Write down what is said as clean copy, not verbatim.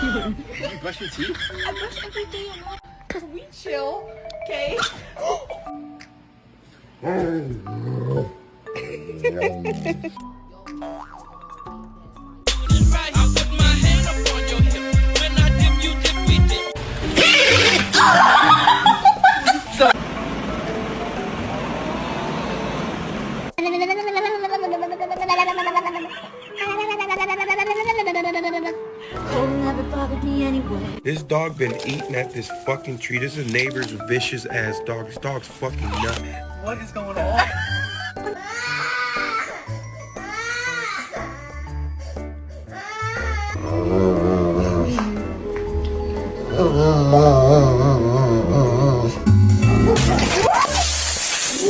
You brush your teeth? I brush every day and all. Cause we chill, okay? Never bothered me anyway. This dog been eating at this fucking tree. This is a neighbor's vicious ass dog. This dog's fucking nuts. What is going on? Oh.